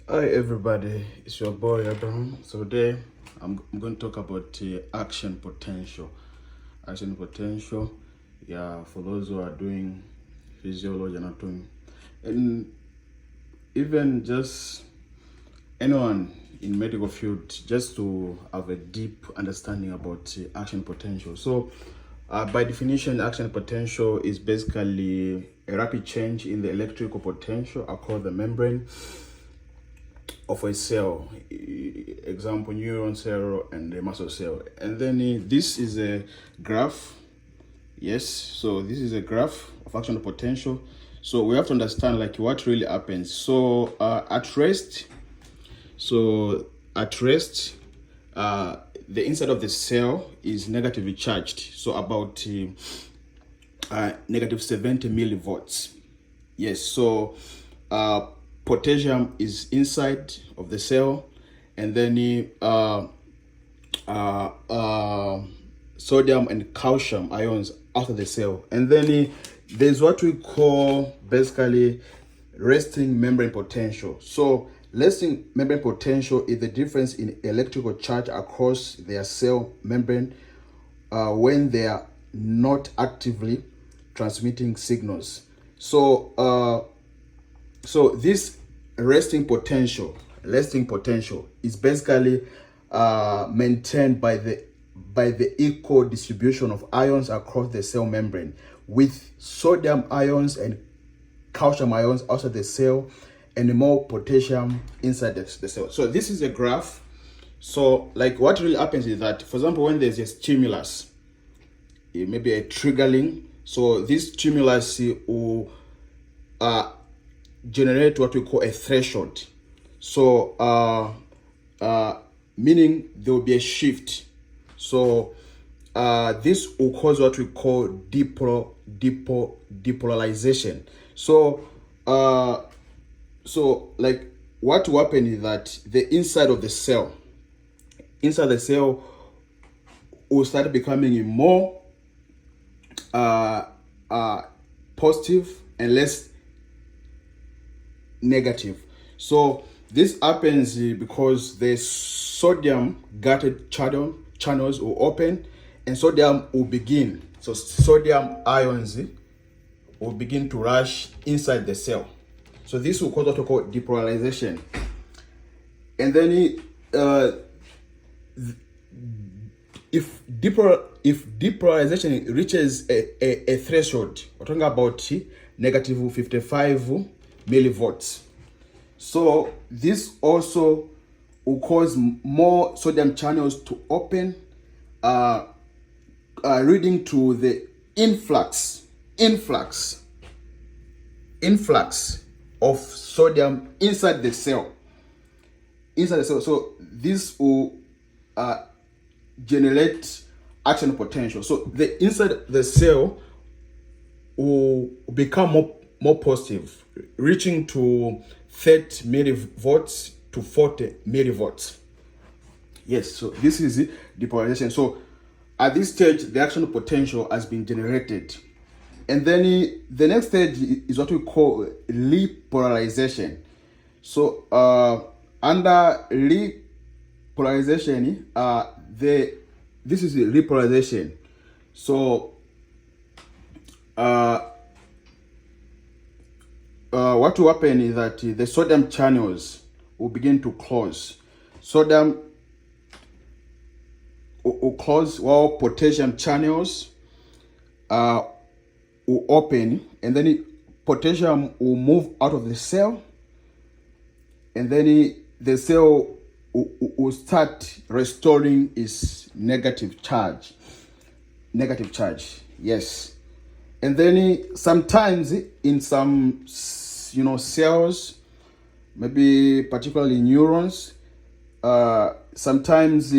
Hi everybody, it's your boy Abraham. So today I'm going to talk about action potential. Action potential, yeah, for those who are doing physiology, anatomy, and even just anyone in medical field, just to have a deep understanding about action potential. So, by definition, action potential is basically a rapid change in the electrical potential across the membrane of a cell, example neuron cell and a muscle cell. And then this is a graph. Yes, so this is a graph of action potential. So we have to understand like what really happens. So at rest, the inside of the cell is negatively charged, so about negative 70 millivolts. Yes, so potassium is inside of the cell, and then sodium and calcium ions out of the cell, and then there's what we call basically resting membrane potential. So resting membrane potential is the difference in electrical charge across their cell membrane when they are not actively transmitting signals. So this resting potential is basically maintained by the equal distribution of ions across the cell membrane, with sodium ions and calcium ions outside the cell and more potassium inside the cell. So this is a graph. So like what really happens is that, for example, when there's a stimulus, it may be a triggering, so this stimulus will generate what we call a threshold. So meaning there will be a shift. So this will cause what we call depolarization. So like what will happen is that the inside the cell will start becoming more positive and less negative. So this happens because the sodium gated channels will open, and sodium ions will begin to rush inside the cell. So this will cause what we call depolarization. And then if depolarization reaches a threshold, we're talking about negative 55 millivolts. So this also will cause more sodium channels to open, leading to the influx of sodium inside the cell. So this will generate action potential. So the inside the cell will become more positive, reaching to 30 millivolts to 40 millivolts. Yes, so this is depolarization. So at this stage, the action potential has been generated. And then the next stage is what we call repolarization. So under repolarization, this is the repolarization. So what will happen is that the sodium channels will begin to close. Sodium will close while potassium channels will open, and then potassium will move out of the cell, and then the cell will start restoring its negative charge. Yes. And then sometimes in some cells, maybe particularly neurons, sometimes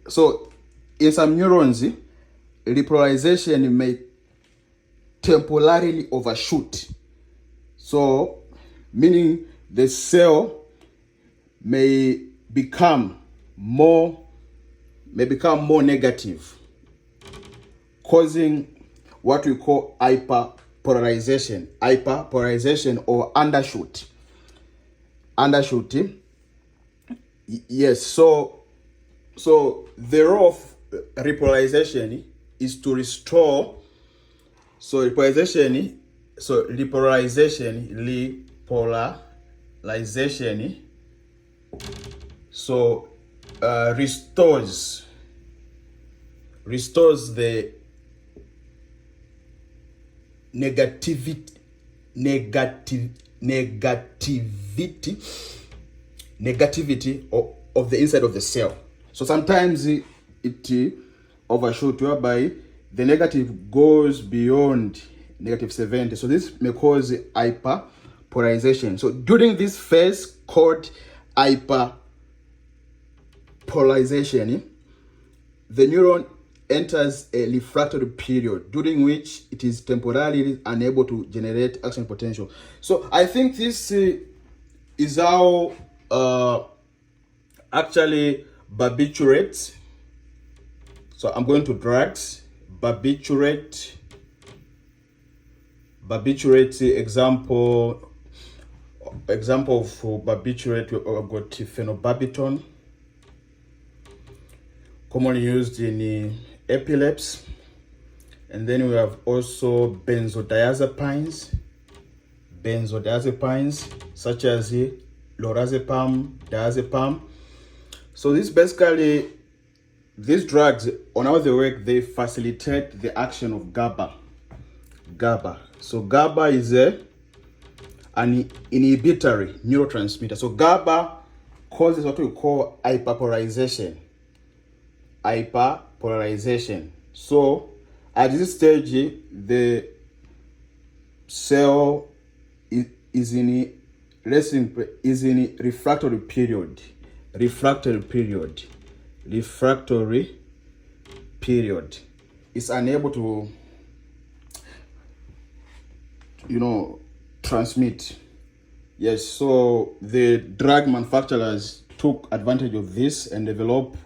so in some neurons, repolarization may temporarily overshoot. So meaning the cell may become more negative, causing what we call hyperpolarization or undershoot. Yes, so the role of repolarization is to restore. So repolarization so restores the negativity of the inside of the cell. So sometimes it overshoot, whereby the negative goes beyond -70. So this may cause hyperpolarization. So during this phase called hyperpolarization, the neuron enters a refractory period during which it is temporarily unable to generate action potential. So I think this is how actually barbiturates. So I'm going to drugs, barbiturate example for barbiturate, we've got phenobarbital, commonly used in epilepsy. And then we have also benzodiazepines such as lorazepam, diazepam. So this basically, these drugs, on how they work, they facilitate the action of GABA. So GABA is an inhibitory neurotransmitter. So GABA causes what we call hyperpolarization. So at this stage, the cell is in refractory period. It's unable to, transmit. Yes, so the drug manufacturers took advantage of this and developed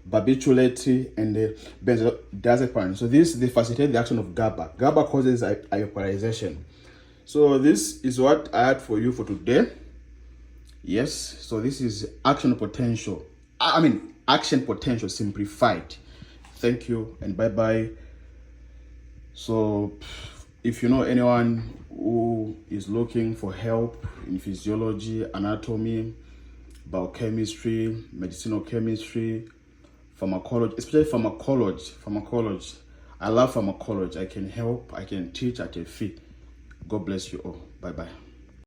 barbiturate and the benzodiazepine. So they facilitate the action of GABA. GABA causes hyperpolarization. So this is what I had for you for today. Yes, so this is action potential simplified. Thank you and bye-bye. So if you know anyone who is looking for help in physiology, anatomy, biochemistry, medicinal chemistry, pharmacology, especially pharmacology. I love pharmacology. I can help, I can teach at a fee. God bless you all. Bye-bye.